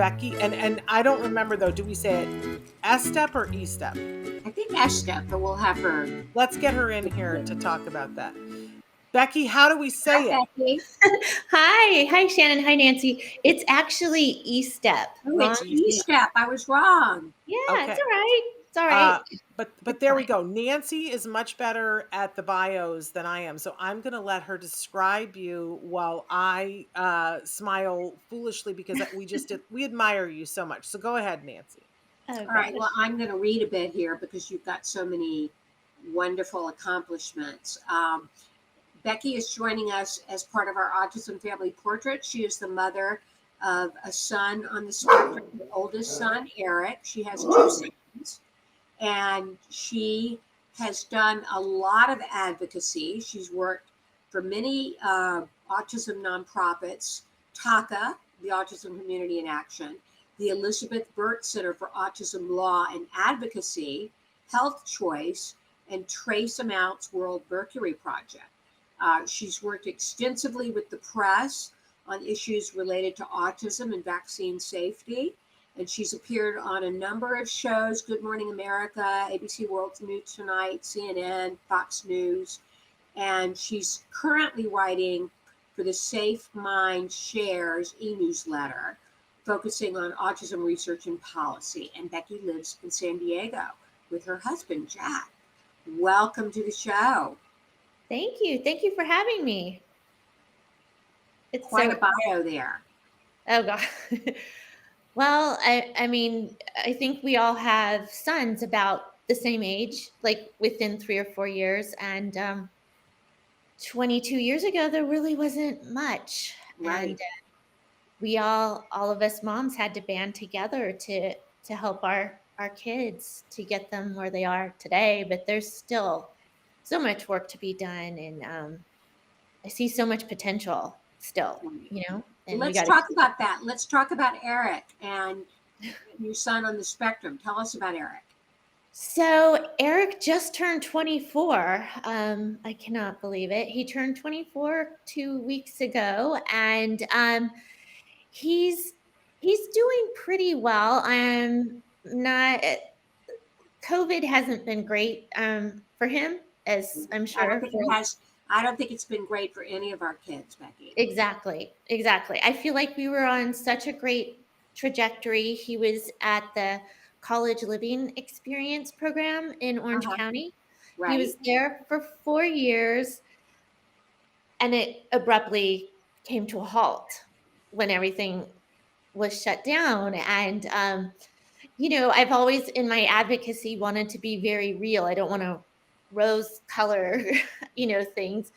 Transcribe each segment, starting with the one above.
Becky, and I don't remember though. Do we say it Estepp or Estepp? I think Estepp, but we'll have her. Let's get her in here to talk about that. Becky, how do we say Hi, it? Becky. Hi, Shannon. Hi, Nancy. It's actually Estepp. Oh, it's Estepp. I was wrong. Yeah, Okay. it's all right. It's all right. But there we go. Nancy is much better at the bios than I am, so I'm going to let her describe you while I smile foolishly because we admire you so much. So go ahead, Nancy. Oh, All right. gosh. Well, I'm going to read a bit here because you've got so many wonderful accomplishments. Becky is joining us as part of our Autism Family Portrait. She is the mother of a son on the spectrum, the oldest son, Eric. She has two sons, and she has done a lot of advocacy. She's worked for many autism nonprofits, TACA, the Autism Community in Action, the Elizabeth Burt Center for Autism Law and Advocacy, Health Choice, and Trace Amounts World Mercury Project. She's worked extensively with the press on issues related to autism and vaccine safety. And she's appeared on a number of shows, Good Morning America, ABC World News Tonight, CNN, Fox News. And she's currently writing for the Safe Mind Shares e-newsletter, focusing on autism research and policy. And Becky lives in San Diego with her husband, Jack. Welcome to the show. Thank you. Thank you for having me. It's Quite a bio there. Oh, God. Well, I mean, I think we all have sons about the same age, like within 3 or 4 years. And 22 years ago, there really wasn't much. Right. And we all of us moms had to band together to help our kids to get them where they are today. But there's still so much work to be done. And I see so much potential still, you know. And let's talk about that. Let's talk about Eric and your son on the spectrum. Tell us about Eric. So Eric just turned 24. I cannot believe it. He turned 24 2 weeks ago, and he's doing pretty well. COVID hasn't been great for him, as I'm sure. I don't think it's been great for any of our kids, Becky. Exactly. I feel like we were on such a great trajectory. He was at the College Living Experience program in Orange County. Right. He was there for 4 years, and it abruptly came to a halt when everything was shut down. And, I've always in my advocacy wanted to be very real. I don't want to rose color, things.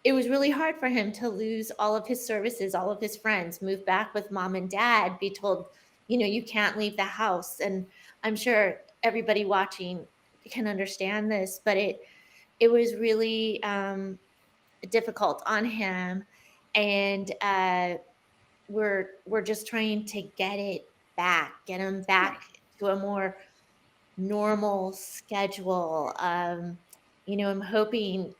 It was really hard for him to lose all of his services, all of his friends, move back with mom and dad, be told, you can't leave the house. And I'm sure everybody watching can understand this, but it was really difficult on him. And we're just trying to get him back to a more normal schedule. I'm hoping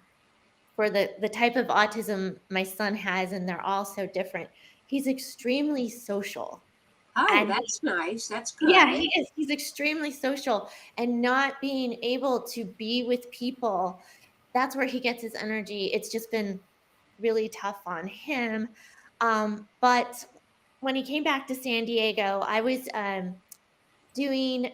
for the type of autism my son has, and they're all so different. He's extremely social. Oh, that's nice. That's good. Yeah, he is. He's extremely social, and not being able to be with people, that's where he gets his energy. It's just been really tough on him. But when he came back to San Diego, I was doing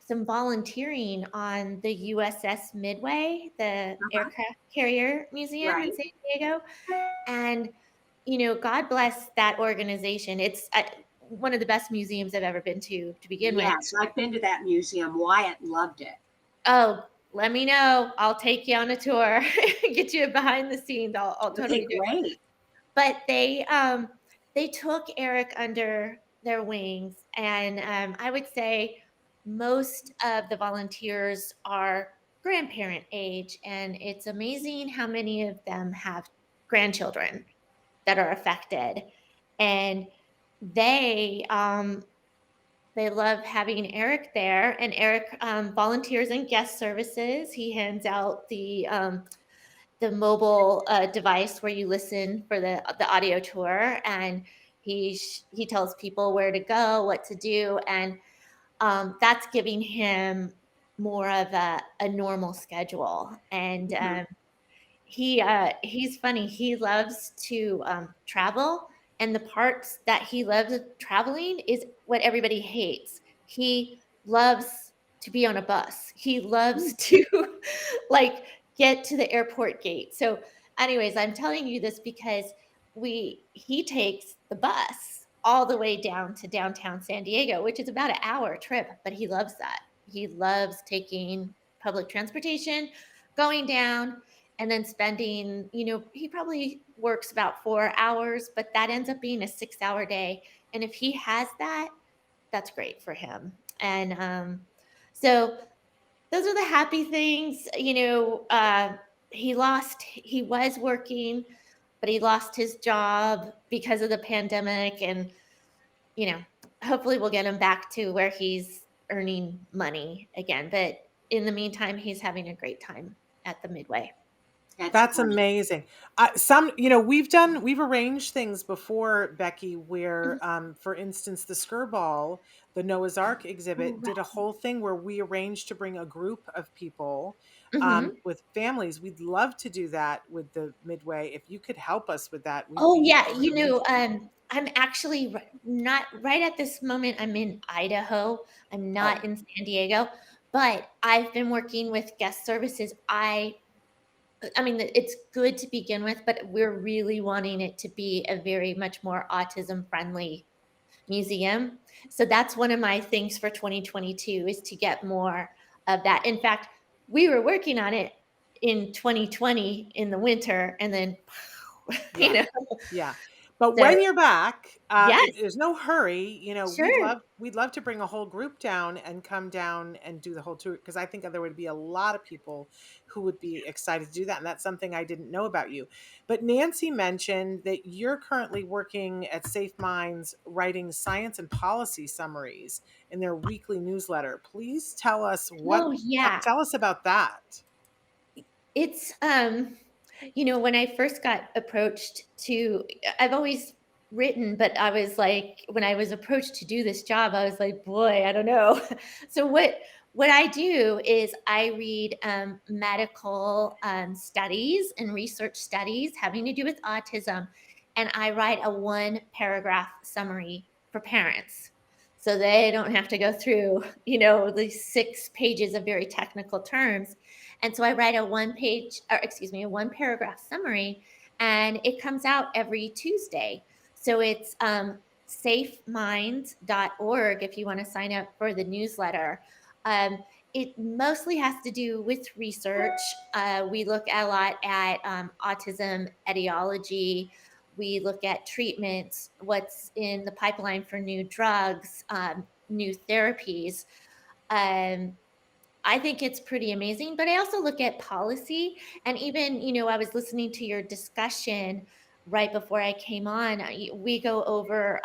some volunteering on the USS Midway, the aircraft carrier museum in San Diego. And, God bless that organization. It's one of the best museums I've ever been to begin with. Yes, I've been to that museum. Wyatt loved it. Oh, let me know. I'll take you on a tour, get you behind the scenes. I'll totally do it. But they took Eric under their wings, and I would say most of the volunteers are grandparent age, and it's amazing how many of them have grandchildren that are affected, and they love having Eric there. And Eric volunteers in guest services. He hands out the mobile device where you listen for the audio tour, and He tells people where to go, what to do, and that's giving him more of a normal schedule. And Mhm. he's funny. He loves to travel, and the parts that he loves of traveling is what everybody hates. He loves to be on a bus. He loves to like get to the airport gate. So, anyways, I'm telling you this because we he takes the bus all the way down to downtown San Diego, which is about an hour trip, but he loves that. He loves taking public transportation, going down, and then spending, he probably works about 4 hours, but that ends up being a 6 hour day. And if he has that, that's great for him. And so those are the happy things. He was working, but he lost his job because of the pandemic. And, you know, hopefully we'll get him back to where he's earning money again. But in the meantime, he's having a great time at the Midway. That's That's great. amazing. We've arranged things before, Becky, where, for instance, the Skirball, the Noah's Ark Oh, exhibit, did a right. whole thing where we arranged to bring a group of people, Mhm. with families. We'd love to do that with the Midway. If you could help us with that, we'd Oh, be yeah, really. I'm actually not right at this moment. I'm in Idaho. I'm Oh, not in San Diego, but I've been working with guest services. I mean, it's good to begin with, but we're really wanting it to be a very much more autism friendly museum. So that's one of my things for 2022 is to get more of that. In fact, we were working on it in 2020 in the winter, and then, you yeah. know, Yeah. But so when you're back, yes, there's no hurry. sure. We'd love to bring a whole group down and come down and do the whole tour, because I think there would be a lot of people who would be excited to do that. And that's something I didn't know about you. But Nancy mentioned that you're currently working at Safe Minds writing science and policy summaries in their weekly newsletter. Please Oh, yeah. tell us about that. It's, when I first got approached to I've always written, but I was like, when I was approached to do this job, I was like, boy, I don't know. So what I do is I read medical studies and research studies having to do with autism, and I write a 1 paragraph summary for parents. So they don't have to go through, these 6 pages of very technical terms. And so I write a 1 paragraph summary, and it comes out every Tuesday. So it's safeminds.org if you want to sign up for the newsletter. Um, it mostly has to do with research. We look a lot at autism etiology. We look at treatments, what's in the pipeline for new drugs, new therapies. Um, I think it's pretty amazing, but I also look at policy. And even, I was listening to your discussion right before I came on. We go over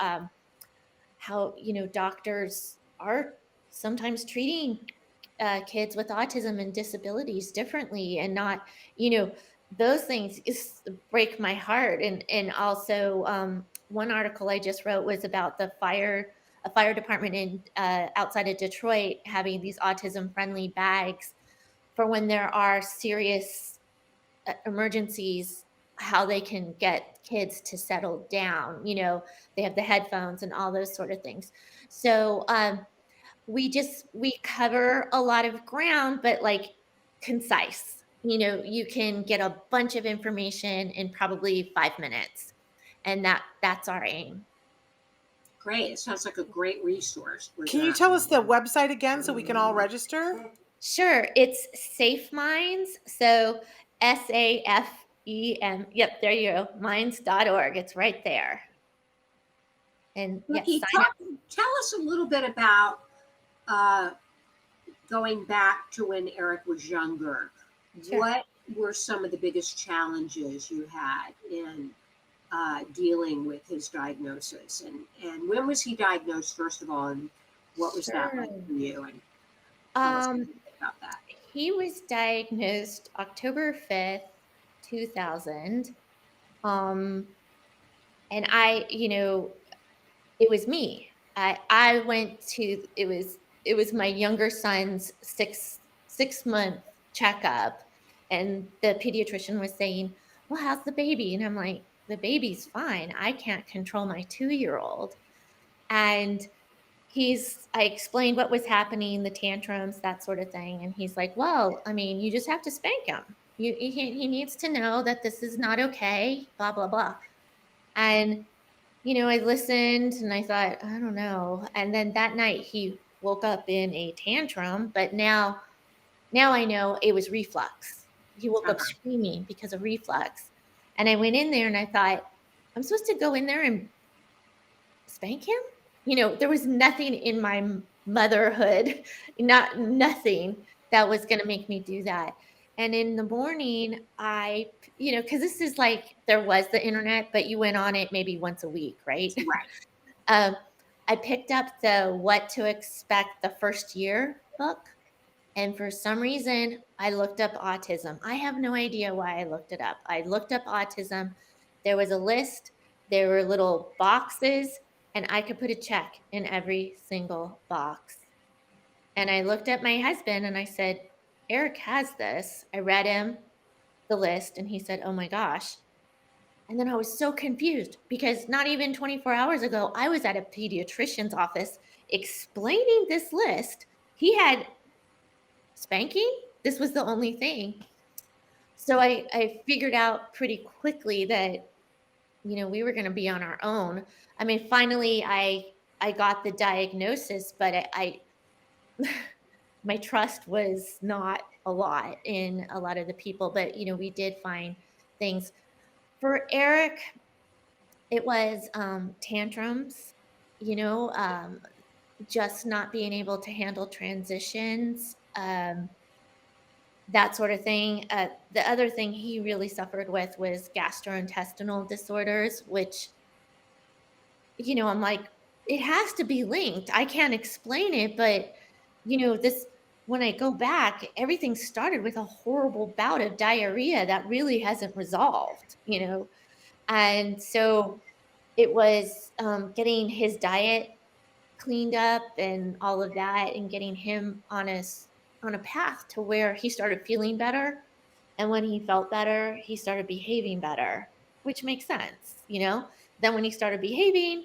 how, doctors are sometimes treating kids with autism and disabilities differently, and not, those things break my heart. And also, one article I just wrote was about a fire department in outside of Detroit having these autism friendly bags for when there are serious emergencies, how they can get kids to settle down. They have the headphones and all those sort of things. So we cover a lot of ground, but like concise. You can get a bunch of information in probably 5 minutes, and that's our aim. Great. It sounds like a great resource. We're Can you gonna. tell us the website again so we can all register? Sure, it's Safe Minds. So SAFEM. Yep, there you go. Minds.org. It's right there. And yes, Becky, sign up. tell us a little bit about uh, going back to when Eric was younger. Sure. What were some of the biggest challenges you had in dealing with his diagnosis? And when was he diagnosed, first of all? And what was that like Sure. for you? And tell us a Um, little bit about that. he was diagnosed October 5th, 2000. Um, and I, It was me. I went to it was my younger son's 6-month checkup, and the pediatrician was saying, "Well, how's the baby?" And I'm like, "The baby's fine. I can't control my 2-year-old." And I explained what was happening, the tantrums, that sort of thing, and he's like, "Well, I mean, you just have to spank him. He needs to know that this is not okay, blah blah blah." And I listened and I thought, I don't know. And then that night he woke up in a tantrum, but now I know it was reflux. He woke up Uh-huh. screaming because of reflux. And I went in there and I thought, I'm supposed to go in there and spank him? There was nothing in my motherhood, nothing that was going to make me do that. And in the morning, because this is like there was the internet, but you went on it maybe once a week, right? Right. um, I picked up the What to Expect the First Year book. And for some reason, I looked up autism. I have no idea why I looked it up. I looked up autism. There was a list, there were little boxes, and I could put a check in every single box. And I looked at my husband and I said, Eric has this. I read him the list and he said, oh my gosh. And then I was so confused because not even 24 hours ago, I was at a pediatrician's office explaining this list. He had spanking. This was the only thing. So I figured out pretty quickly that, we were going to be on our own. I mean, finally I got the diagnosis, but my trust was not a lot in a lot of the people, but we did find things. For Eric, it was tantrums, just not being able to handle transitions, that sort of thing. The other thing he really suffered with was gastrointestinal disorders, which, I'm like, it has to be linked. I can't explain it, but, this, when I go back, everything started with a horrible bout of diarrhea that really hasn't resolved. And so it was getting his diet cleaned up and all of that and getting him on a path to where he started feeling better. And when he felt better, he started behaving better, which makes sense. Then when he started behaving,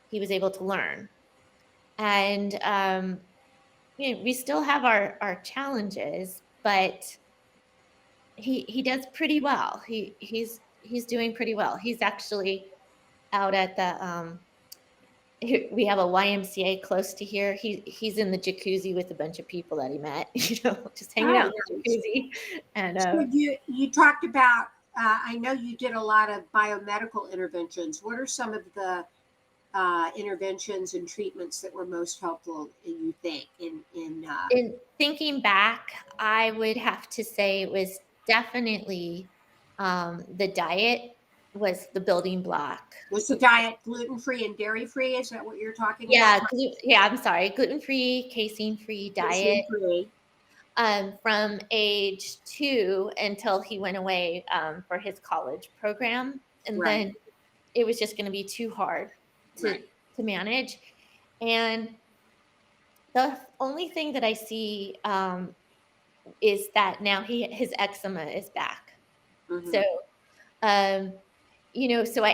he was able to learn. And we still have our challenges, but he does pretty well. He's doing pretty well. He's actually out at the we have a YMCA close to here. He's in the jacuzzi with a bunch of people that he met, just hanging Oh, out in the nice. jacuzzi. And So you talked about, I know you did a lot of biomedical interventions. What are some of the interventions and treatments that were most helpful, you think, in thinking back, I would have to say it was definitely the diet was the building block. was the diet gluten-free and dairy-free? Is that what you're talking about? Yeah, I'm sorry, gluten-free, casein-free diet. Gluten-free. From age 2 until he went away for his college program. And Right. then it was just going to be too hard Right. to manage. And the only thing that I see is that now his eczema is back. Mhm. So, um, so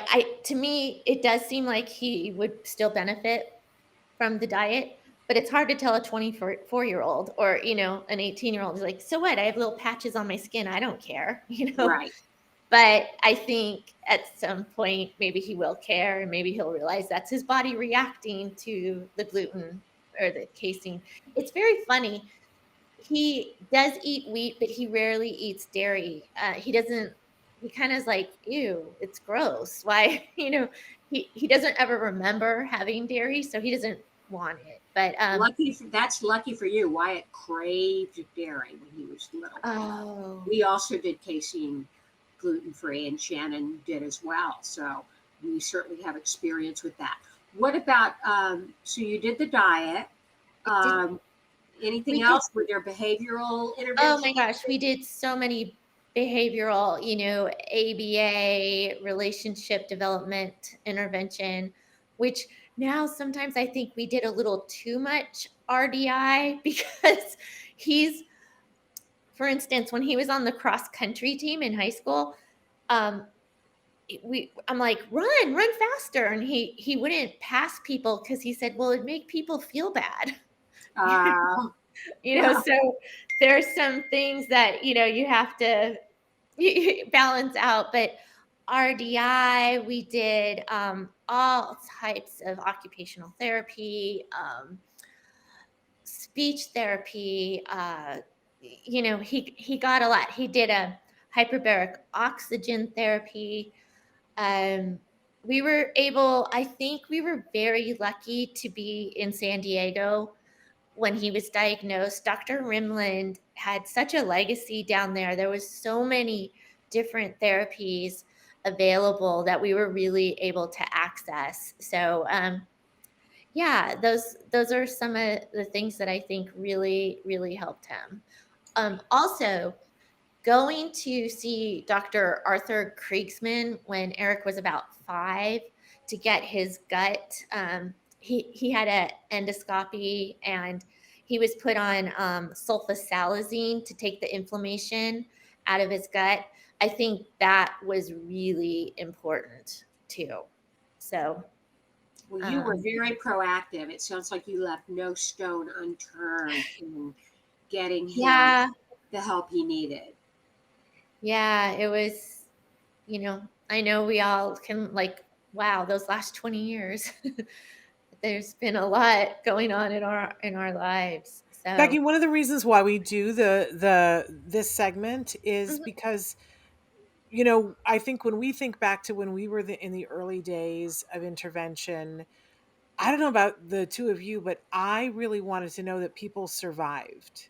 to me, it does seem like he would still benefit from the diet, but it's hard to tell a 24-year-old or, an 18-year-old is like, so what? I have little patches on my skin. I don't care, Right. But I think at some point, maybe he will care and maybe he'll realize that's his body reacting to the gluten or the casein. It's very funny. He does eat wheat, but he rarely eats dairy. He kind of is like, ew, it's gross. Why, he doesn't ever remember having dairy, so he doesn't want it. But That's lucky for you. Wyatt craved dairy when he was little. oh, We also did casein gluten-free, and Shannon did as well. So we certainly have experience with that. What about, so you did the diet. did Anything we did else? Were there behavioral oh interventions? my gosh, we did so many behavioral, ABA, relationship development intervention, which now sometimes I think we did a little too much RDI because he's, for instance, when he was on the cross country team in high school, um, I'm like, run faster. And he wouldn't pass people because he said, well, it'd make people feel bad. Uh, So there's some things that, you have to balance out. But RDI, we did all types of occupational therapy, speech therapy. He got a lot. He did a hyperbaric oxygen therapy. Um, I think we were very lucky to be in San Diego when he was diagnosed. Dr. Rimland had such a legacy down there. There was so many different therapies available that we were really able to access. So, yeah, those are some of the things that I think really, really helped him. Also, going to see Dr. Arthur Kriegsman when Eric was about 5 to get his gut. He had an endoscopy and he was put on sulfasalazine to take the inflammation out of his gut. I think that was really important too. So, well, you were very proactive. It sounds like you left no stone unturned in getting him yeah, the help he needed. yeah, it was, I know we all can wow, those last 20 years. There's been a lot going on in our lives. So, Becky, one of the reasons why we do this segment is mhm, because I think when we think back to when we were in the early days of intervention, I don't know about the two of you, but I really wanted to know that people survived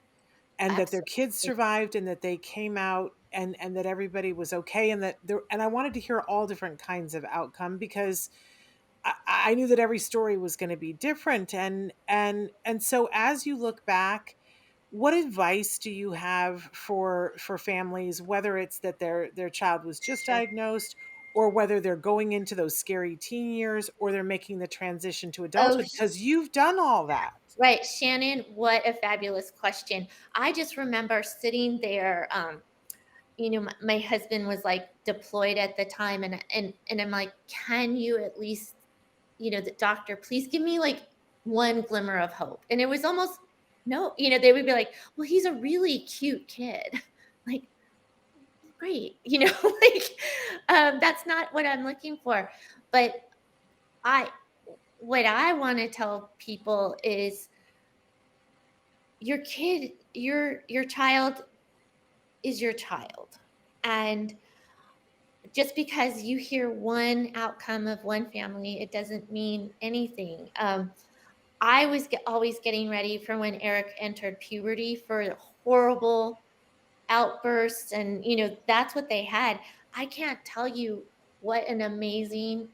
and that their kids absolutely. survived and that they came out and that everybody was okay and that there and I wanted to hear all different kinds of outcome because I knew that every story was going to be different and so as you look back, what advice do you have for families, whether it's that their child was just Sure. diagnosed or whether they're going into those scary teen years or they're making the transition to Oh, adulthood because you've done all that. right, Shannon, what a fabulous question. I just remember sitting there, my husband was like deployed at the time and I'm like, can you at least, the doctor, please give me like one glimmer of hope. And it was almost no, they would be like, well, he's a really cute kid. Like, great, like that's not what I'm looking for. But I what I want to tell people is your child is your child. And just because you hear one outcome of one family, it doesn't mean anything. I was always getting ready for when Eric entered puberty for horrible outbursts, and that's what they had. I can't tell you what an amazing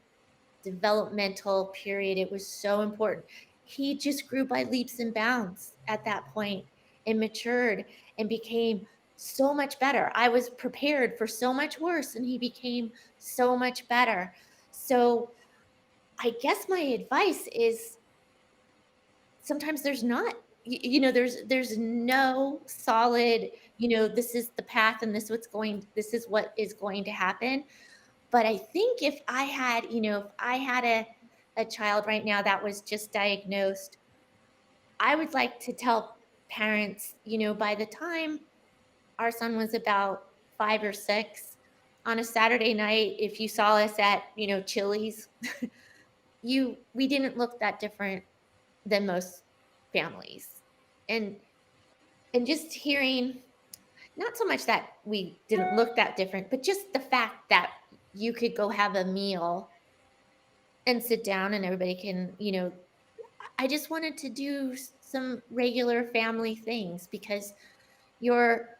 developmental period. It was so important. He just grew by leaps and bounds at that point and matured and became so much better. I was prepared for so much worse and he became so much better. So I guess my advice is sometimes there's not there's no solid, this is the path and this is what is going to happen. But I think if I had a child right now that was just diagnosed, I would like to tell parents, by the time our son was about 5 or 6, on a Saturday night, if you saw us at, Chili's, we didn't look that different than most families. And and just hearing, not so much that we didn't look that different, but just the fact that you could go have a meal and sit down and everybody can, I just wanted to do some regular family things because you're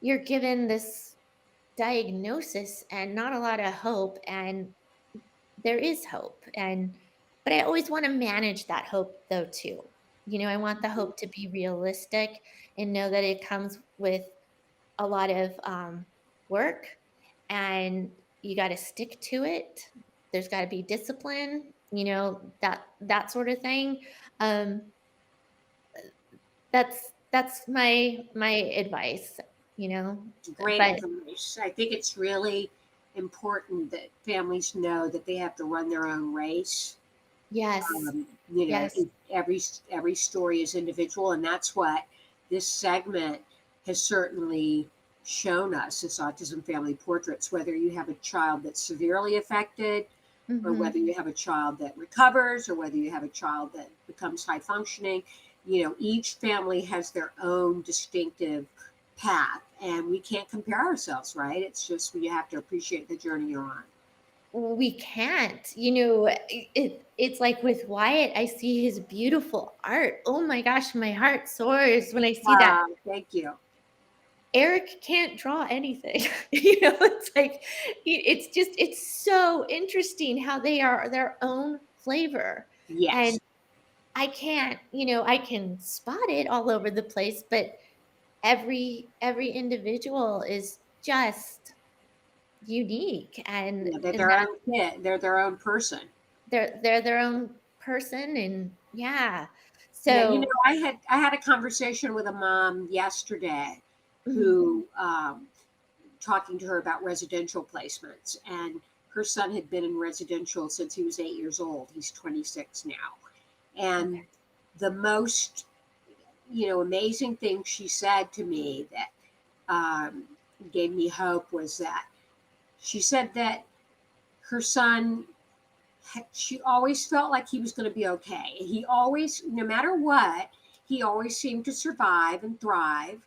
you're given this diagnosis and not a lot of hope, and there is hope. And but I always want to manage that hope though too. I want the hope to be realistic and know that it comes with a lot of work, and you got to stick to it. There's got to be discipline, that sort of thing. Um, that's my advice, Great but advice. I think it's really important that families know that they have to run their own race. yes, yes, Every story is individual, and that's what this segment has certainly shown us as Autism Family Portraits. Whether you have a child that's severely affected, or whether mhm, you have a child that recovers, or whether you have a child that becomes high functioning, each family has their own distinctive path, and we can't compare ourselves, right? It's just we have to appreciate the journey you're on. we can't, it's like with Wyatt, I see his beautiful art. Oh my gosh, my heart soars when I see that. Thank you. Eric can't draw anything. It's like it's so interesting how they are their own flavor. And Yes. I can't, I can spot it all over the place, but every individual is just unique, and Yeah, they're and their that own kid. They're their own person. they're their own person, and yeah. Yeah, So, I had a conversation with a mom yesterday mhm, who talking to her about residential placements, and her son had been in residential since he was 8 years old. He's 26 now. okay. And the most, amazing thing she said to me that um, gave me hope was that she said that her son, she always felt like he was going to be okay. He always, no matter what, he always seemed to survive and thrive.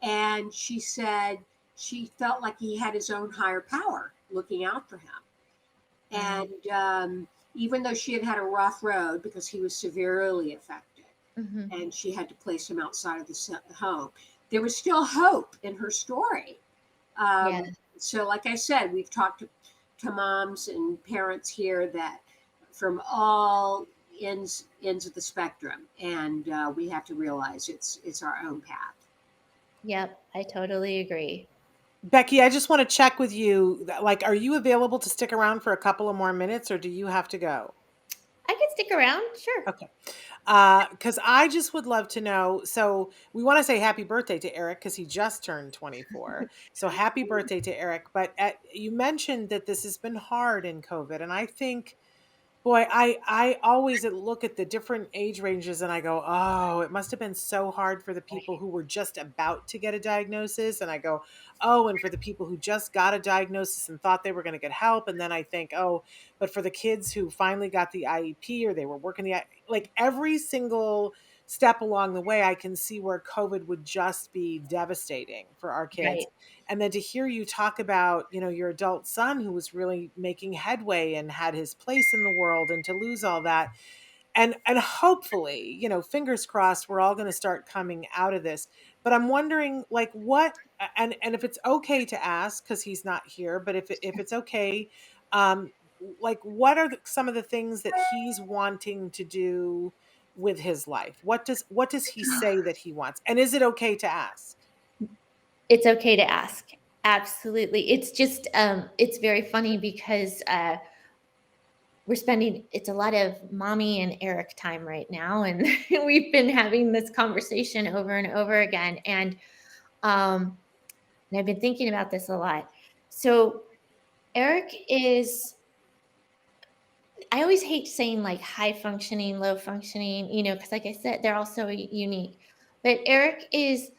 And she said she felt like he had his own higher power looking out for him. Wow. And even though she had had a rough road because he was severely affected Mhm. and she had to place him outside of the home, there was still hope in her story. Yeah. So, like I said, we've talked to moms and parents here that from all ends of the spectrum, and we have to realize it's our own path. Yep, I totally agree. Becky, I just want to check with you. Like, are you available to stick around for a couple of more minutes or do you have to go? I can stick around, sure. Okay. Because I just would love to know. So, we want to say happy birthday to Eric because he just turned 24. So, happy birthday to Eric. But you mentioned that this has been hard in COVID. And I think, boy, I always look at the different age ranges and I go, "Oh, it must have been so hard for the people who were just about to get a diagnosis." And I go, "Oh, and for the people who just got a diagnosis and thought they were going to get help." And then I think, "Oh, but for the kids who finally got the IEP or they were working like every single step along the way, I can see where COVID would just be devastating for our kids." Right, And then to hear you talk about, your adult son who was really making headway and had his place in the world, and to lose all that, and hopefully, fingers crossed, we're all going to start coming out of this. But I'm wondering, like, and if it's okay to ask because he's not here, but if it's okay, um like, what are some of the things that he's wanting to do with his life? What does he say that he wants, and is it okay to ask? it's okay to ask. Absolutely. It's just, it's very funny because, it's a lot of mommy and Eric time right now, and we've been having this conversation over and over again, um, and I've been thinking about this a lot. So, Eric is I always hate saying, like, high functioning, low functioning, because like I said, they're all so unique. But Eric is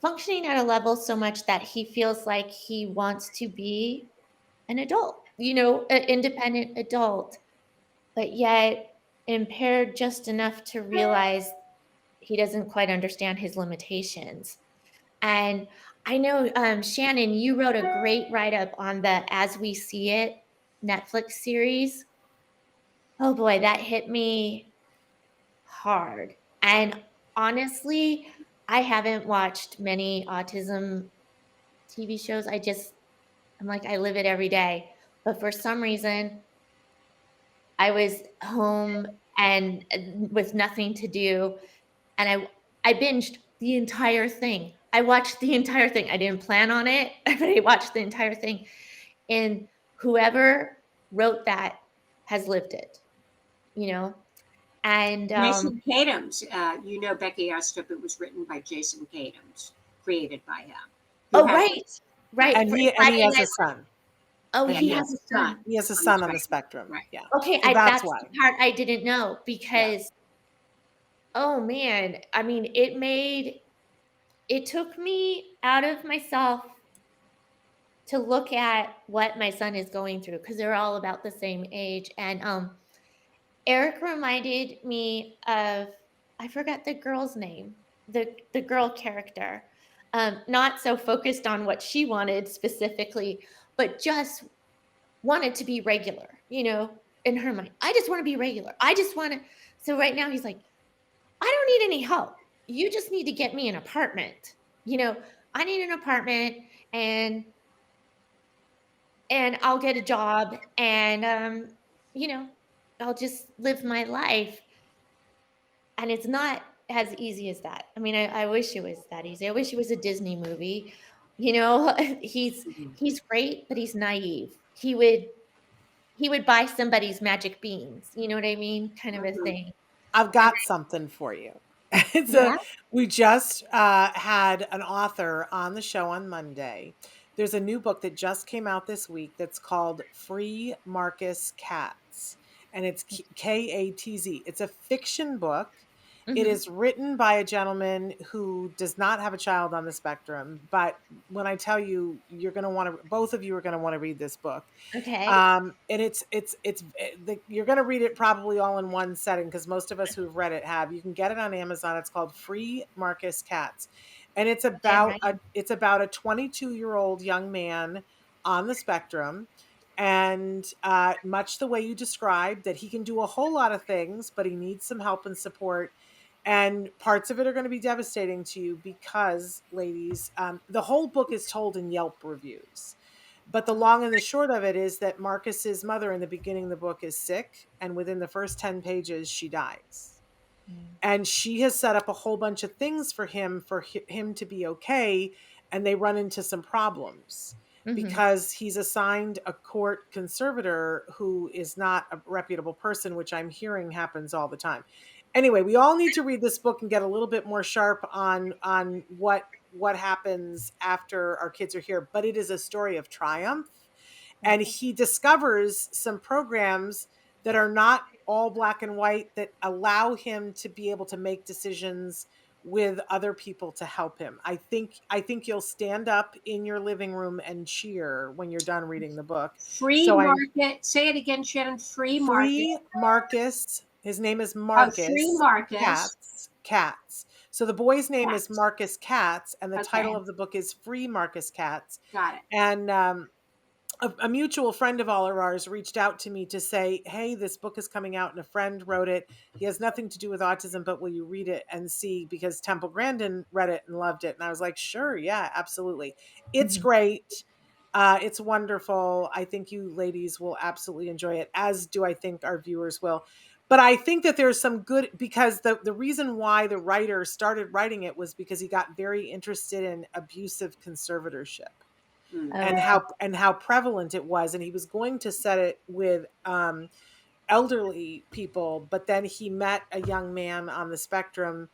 functioning at a level so much that he feels like he wants to be an adult, an independent adult, but yet impaired just enough to realize he doesn't quite understand his limitations. And I know, Shannon, you wrote a great write up on the As We See It Netflix series. Oh boy, that hit me hard. And honestly, I haven't watched many autism TV shows. I'm like, I live it every day. But for some reason, I was home and with nothing to do, and I binged the entire thing. I watched the entire thing. I didn't plan on it, but I watched the entire thing. And whoever wrote that has lived it, and Jason Katims, Becky Estepp, it was written by Jason Katims, created by him, who oh, has, right, And for he Friday has a Night. son. Oh, yeah, he he has has a a son. son He has a on the son on the spectrum. spectrum. Right. Yeah. Okay, So that's that's why. the part I didn't know Yeah. because, oh man, I mean, it took me out of myself to look at what my son is going through because they're all about the same age. And Eric reminded me of, I forgot the girl's name, the girl character. Not so focused on what she wanted specifically, but just wanted to be regular, in her mind. I just want to be regular. I just want to. So right now he's like, I don't need any help. You just need to get me an apartment. You know, I need an apartment and I'll get a job and you know, I'll just live my life. And it's not as easy as that. I mean, I wish it was that easy. I wish it was a Disney movie. He's Mhm. he's great, but he's naive. He would buy somebody's magic beans. You know what I mean? Kind of a Mhm. thing. I've And got something for you. It's yeah. we just had an author on the show on Monday. There's a new book that just came out this week that's called Free Marcus Cats, and it's Katz. It's a fiction book. It Mhm. is written by a gentleman who does not have a child on the spectrum, but when I tell you, you're going to want to, both of you are going to want to read this book. Okay. And you're going to read it probably all in one setting because most of us who've read it have. You can get it on Amazon. It's called Free Marcus Cats, and Okay, I'm writing. it's about a 22-year-old young man on the spectrum, and much the way you described that he can do a whole lot of things, but he needs some help and support. And parts of it are going to be devastating to you because, ladies, the whole book is told in Yelp reviews. But the long and the short of it is that Marcus's mother in the beginning of the book is sick, and within the first 10 pages, she dies. Mm. And she has set up a whole bunch of things for him to be okay, and they run into some problems Mhm. because he's assigned a court conservator who is not a reputable person, which I'm hearing happens all the time. Anyway, we all need to read this book and get a little bit more sharp on what happens after our kids are here, but it is a story of triumph, and Okay. he discovers some programs that are not all black and white that allow him to be able to make decisions with other people to help him. I think you'll stand up in your living room and cheer when you're done reading the book. Free So I'm market. Say it again, Shannon. Free market. Free Marcus. His name is Oh, free Marcus Marcus. Katz. So the boy's name is Cats. Marcus Katz, and the title Okay, of the book is Free Marcus Katz. got it. And a mutual friend of all of ours reached out to me to say, hey, this book is coming out and a friend wrote it. He has nothing to do with autism, but will you read it and see? Because Temple Grandin read it and loved it. And I was like, sure, yeah, absolutely. It's Mhm. great. It's wonderful. I think you ladies will absolutely enjoy it, as do I think our viewers will. But I think that there's some good, because the reason why the writer started writing it was because he got very interested in abusive conservatorship Mm. and Okay. how prevalent it was, and he was going to set it with elderly people, but then he met a young man on the spectrum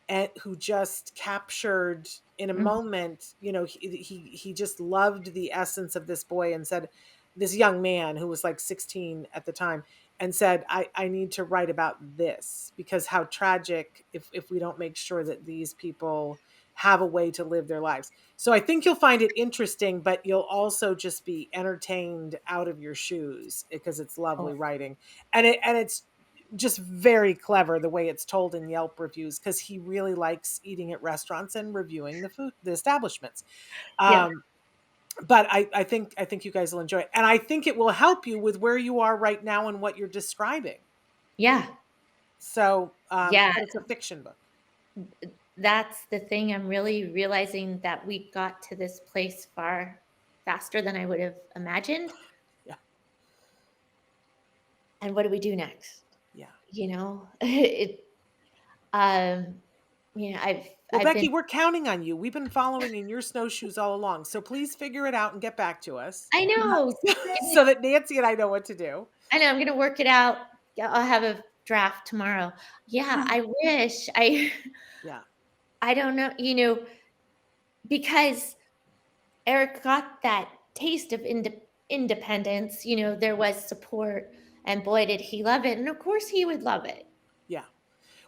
and who just captured in a Mhm. moment, he just loved the essence of this boy and said, this young man who was like 16 at the time, and said, I need to write about this because how tragic if we don't make sure that these people have a way to live their lives. So I think you'll find it interesting, but you'll also just be entertained out of your shoes because it's Oh, lovely writing. And it's just very clever the way it's told in Yelp reviews because he really likes eating at restaurants and reviewing the establishments. yeah. Um, but I think you guys will enjoy it, and I think it will help you with where you are right now and what you're describing. Yeah. So, Yeah. but it's a fiction book. That's the thing. I'm really realizing that we got to this place far faster than I would have imagined. Yeah, And what do we do next? yeah. It um I've Well, been. Becky, we're counting on you. We've been following in your snowshoes all along. So please figure it out and get back to us I know. Just give me so that Nancy and I know what to do. I know I'm going to work it out. Yeah, I'll have a draft tomorrow. Yeah, I wish Yeah. I don't know, because Eric got that taste of independence, there was support, and boy, did he love it. And of course he would love it. Yeah.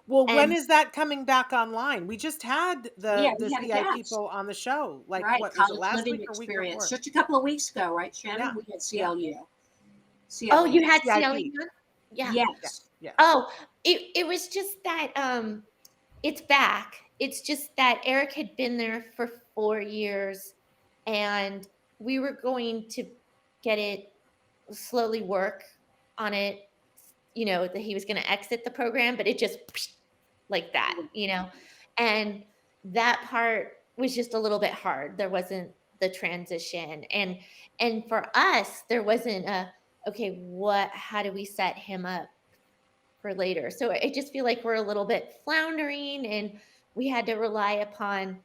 Well, when And is that coming back online? We just had Yeah, the we had a CI guest. people on the show. Like, Right, what was it, college last living week or week experience. before? Just a couple of weeks ago, right, Shannon? Yeah. We had Yeah. CLU. oh, CLE. you had CLE CIP. on? Yeah. Yeah. Yes. Yes. Oh, it was just that it's back. It's just that Eric had been there for 4 years, and we were going to get it slowly work on it, that he was going to exit the program, but it just like that. And that part was just a little bit hard. There wasn't the transition, and for us there wasn't a, okay, how do we set him up for later? So I just feel like we're a little bit floundering, and we had to rely upon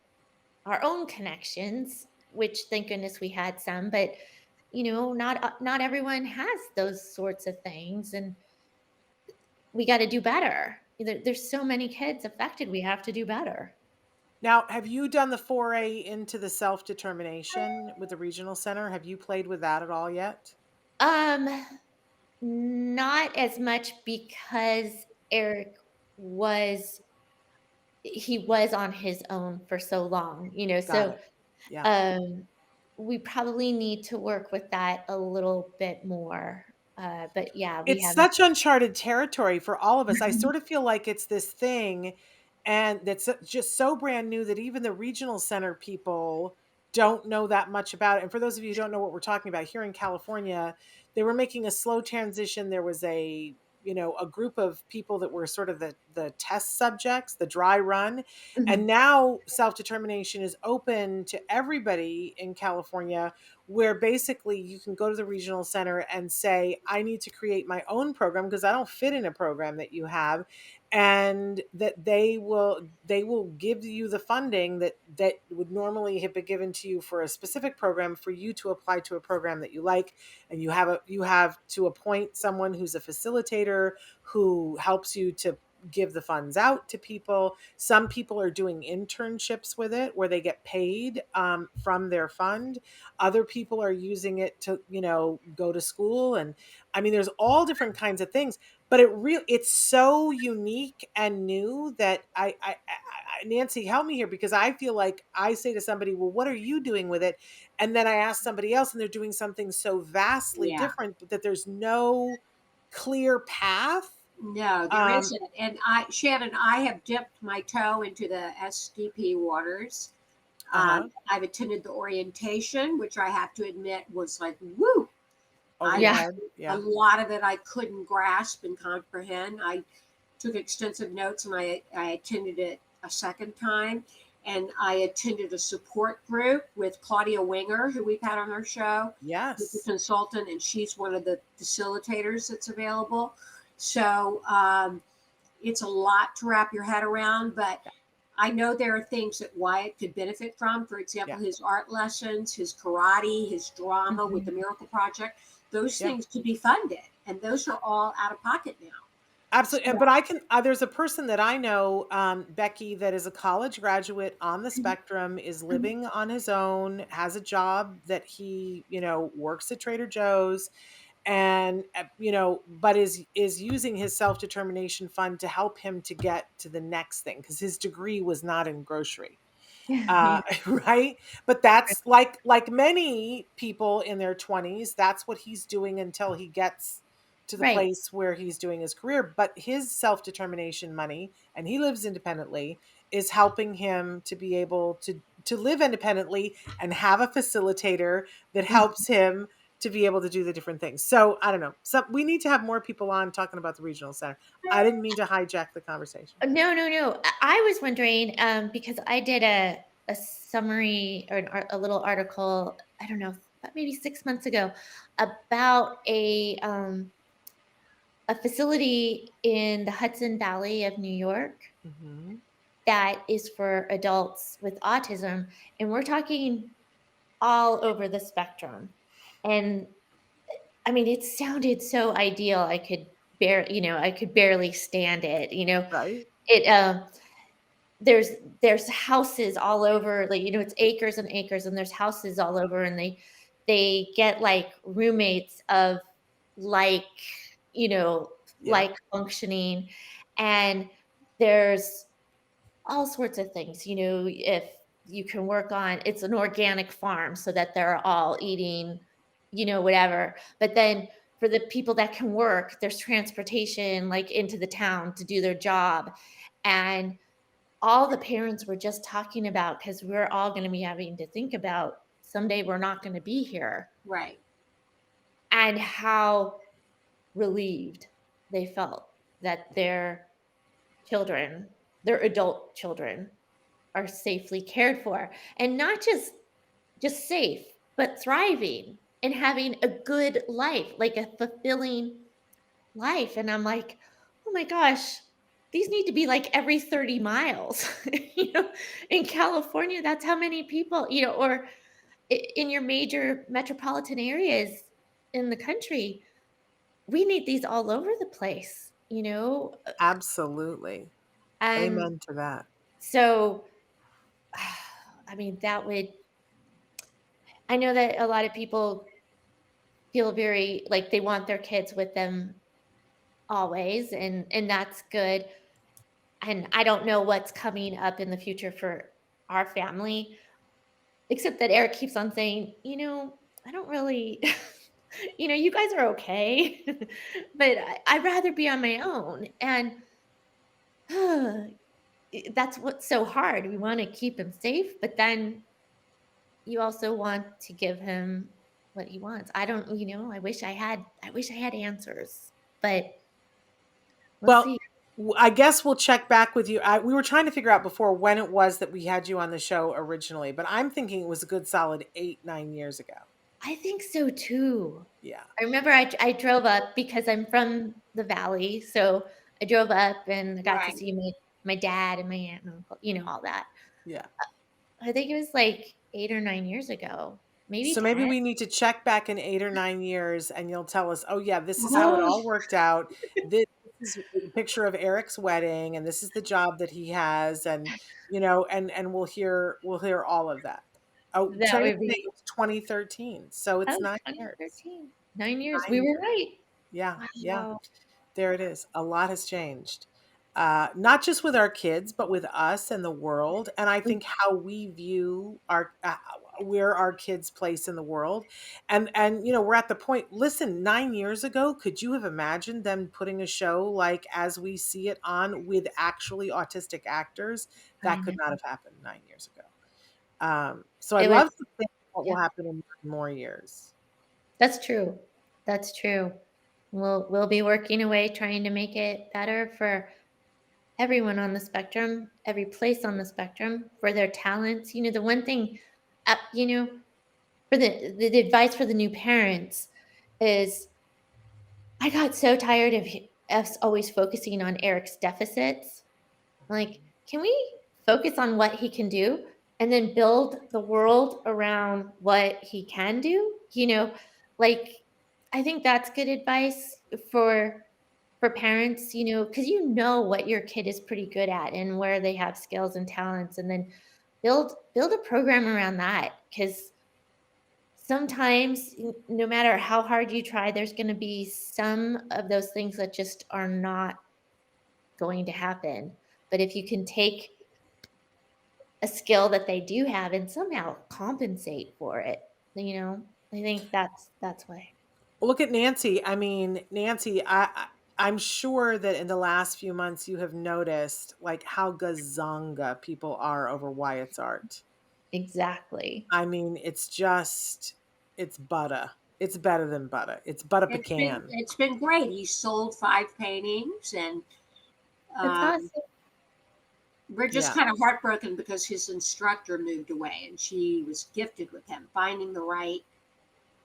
our own connections, which thank goodness we had some, but not everyone has those sorts of things, and we got to do better. There's so many kids affected. We have to do better. Now, have you done the foray into the self-determination with the regional center? Have you played with that at all yet? Um, Not as much, because Eric was he was on his own for so long, Got so it. Yeah. um we probably need to work with that a little bit more. But yeah, we It's haven't. such uncharted territory for all of us. I sort of feel like it's this thing, and that's just so brand new that even the regional center people don't know that much about it. And for those of you who don't know what we're talking about, here in California, they were making a slow transition. There was a group of people that were sort of the test subjects, the dry run, and Mhm. now self-determination is open to everybody in California, where basically you can go to the regional center and say, I need to create my own program because I don't fit in a program that you have, and that they will give you the funding that would normally have been given to you for a specific program for you to apply to a program that you like. And you have to appoint someone who's a facilitator who helps you to give the funds out to people. Some people are doing internships with it where they get paid from their fund. Other people are using it to go to school. And I mean, there's all different kinds of things, but it's so unique and new that Nancy, help me here, because I feel like I say to somebody, well, what are you doing with it? And then I ask somebody else and they're doing something so vastly Yeah. different that there's no clear path. No, there um isn't. And Shannon, I have dipped my toe into the SDP waters. uh-huh. I've attended the orientation, which I have to admit was like, woo. I Yeah. Overwhelmed. A Yeah. lot of it I couldn't grasp and comprehend. I took extensive notes, and I attended it a second time. And I attended a support group with Claudia Winger, who we've had on our show, who's a Yes. consultant, and she's one of the facilitators that's available. So it's a lot to wrap your head around, but I know there are things that Wyatt could benefit from. For example, Yeah. his art lessons, his karate, his drama with the Mhm. Miracle Project. Those Yeah. things could be funded, and those are all out of pocket now. Absolutely. So, But I can, there's a person that I know, Becky, that is a college graduate on the mhm, spectrum, is mhm, living on his own, has a job that he, works at Trader Joe's, and, but is using his self-determination fund to help him to get to the next thing, because his degree was not in grocery. Yeah. Right. But that's like many people in their 20s, that's what he's doing until he gets to the Right. place where he's doing his career. But his self-determination money, and he lives independently, is helping him to be able to live independently and have a facilitator that Mhm. helps him to be able to do the different things. So I don't know, so we need to have more people on talking about the regional center. I didn't mean to hijack the conversation. No, no, no. I was wondering, because I did a summary, or a little article, I don't know, about maybe 6 months ago, about a facility in the Hudson Valley of New York Hmm. that is for adults with autism, and we're talking all over the spectrum. And I mean, it sounded so ideal. I could barely stand it. Right? It there's there's houses all over, like, it's acres and acres, and there's houses all over, and they get like roommates of like, you know, Yeah. like functioning, and there's all sorts of things, if you can work on it's an organic farm so that they're all eating, whatever. But then for the people that can work, there's transportation like into the town to do their job. And all the parents were just talking about, because we're all going to be having to think about someday we're not going to be here, Right. and how relieved they felt that their children, their adult children, are safely cared for, and not just safe, but thriving and having a good life, like a fulfilling life. And I'm like, oh my gosh, these need to be like every 30 miles. In California, that's how many people, or in your major metropolitan areas in the country, we need these all over the place. Absolutely. And Amen to that. so, I mean, I know that a lot of people feel very like they want their kids with them always, and that's good. And I don't know what's coming up in the future for our family, except that Eric keeps on saying, I don't really you guys are okay, but I'd rather be on my own. And that's what's so hard. We want to keep him safe, but then you also want to give him what he wants. I don't, I wish I had answers, but we'll Well, see. I guess we'll check back with you. We were trying to figure out before when it was that we had you on the show originally, but I'm thinking it was a good solid 8, 9 years ago. I think so too. Yeah. I remember I drove up because I'm from the valley, so I drove up and I got to Right. see my dad and my aunt and uncle, all that. Yeah. I think it was like 8 or 9 years ago, maybe So maybe 10. we need to check back in 8 or 9 years and you'll tell us, oh, yeah, this is how it Oh, all worked out. This is a picture of Eric's wedding, and this is the job that he has. And we'll hear all of that. Oh, That today's would date be was 2013. So it's oh, 9 years. 2013. 9 years. We 9 years. were right. Yeah. Yeah. Wow. There it is. A lot has changed. Not just with our kids, but with us and the world. And I think how we view where our kids' place in the world. And we're at the point. Listen, 9 years ago, could you have imagined them putting a show like As We See It on with actually autistic actors? I That could not know. have happened 9 years ago. So I It was love to think what yeah. will happen in more years. That's true. That's true. We'll be working away trying to make it better for everyone on the spectrum, every place on the spectrum, for their talents. The one thing, for the advice for the new parents is, I got so tired of us always focusing on Eric's deficits. Like, can we focus on what he can do and then build the world around what he can do? Like, I think that's good advice for parents, because what your kid is pretty good at and where they have skills and talents, and then build a program around that. Because sometimes, no matter how hard you try, there's going to be some of those things that just are not going to happen. But if you can take a skill that they do have and somehow compensate for it, I think that's why. Look at Nancy. I mean, Nancy, I'm sure that in the last few months you have noticed like how gazonga people are over Wyatt's art. Exactly. I mean, it's butter. It's better than butter. It's butter pecan. it's been great. He sold 5 paintings, and That's um, awesome. we're just Yeah. kind of heartbroken because his instructor moved away, and she was gifted with him. Finding the right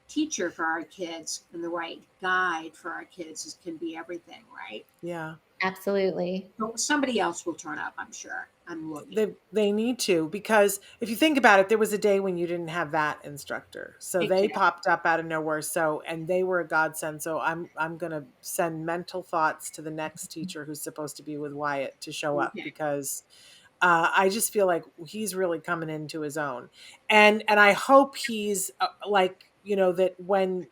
teacher for our kids and the right guide for our kids can be everything, right? Yeah. Absolutely. But somebody else will turn up, I'm sure. I'm looking. They need to, because if you think about it, there was a day when you didn't have that instructor. So they Exactly. popped up out of nowhere. So, and they were a godsend. So I'm going to send mental thoughts to the next teacher who's supposed to be with Wyatt to show up, Okay. because I just feel like he's really coming into his own. And I hope he's like, that when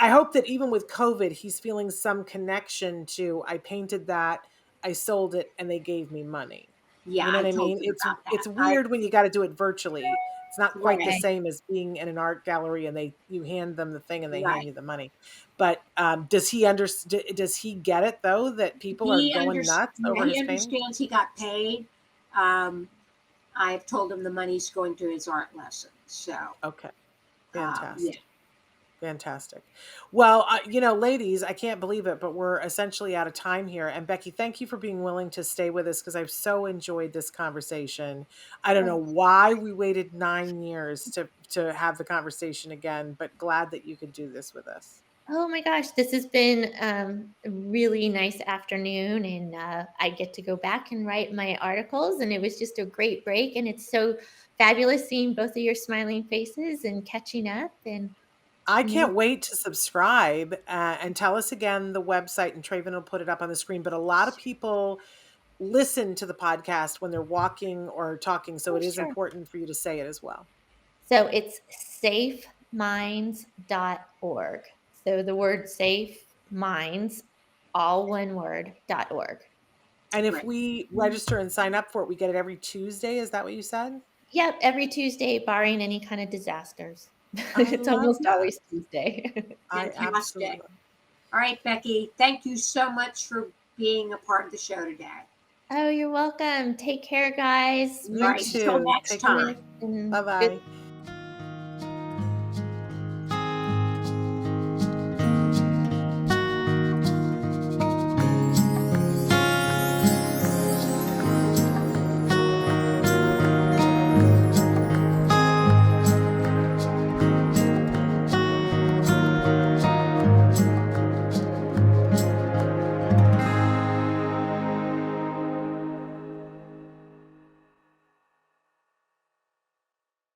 I hope that even with COVID, he's feeling some connection to, I painted that, I sold it, and they gave me money. Yeah, You know I what I told mean? him It's about that. it's weird when you got to do it virtually. It's not quite the Right, Right. same as being in an art gallery and you hand them the thing and they hand right. you the money. But does he get it though, that people are going nuts Yeah, over he his pain? understands he got paid. Um, I've told him the money's going to his art lessons. So, Okay, yeah. fantastic. Fantastic. Well, ladies, I can't believe it, but we're essentially out of time here. And Becky, thank you for being willing to stay with us, because I've so enjoyed this conversation. I don't know why we waited 9 years to have the conversation again, but glad that you could do this with us. Oh my gosh, this has been a really nice afternoon, and I get to go back and write my articles. And it was just a great break, and it's so fabulous seeing both of your smiling faces and catching up. And I you know, can't wait to subscribe, and tell us again the website, and Traven will put it up on the screen. But a lot of people listen to the podcast when they're walking or talking, so oh it is sure. important for you to say it as well. So it's safeminds.org. So the word safe minds, all one word, .org. And if Great. we register and sign up for it, we get it every Tuesday. Is that what you said? Yep, every Tuesday, barring any kind of disasters. I It's love almost that. always Tuesday. I Fantastic. absolutely. All right, Becky, thank you so much for being a part of the show today. Oh, you're welcome. Take care, guys. You All right, until too. next Take care. Happiness time. and Bye good bye.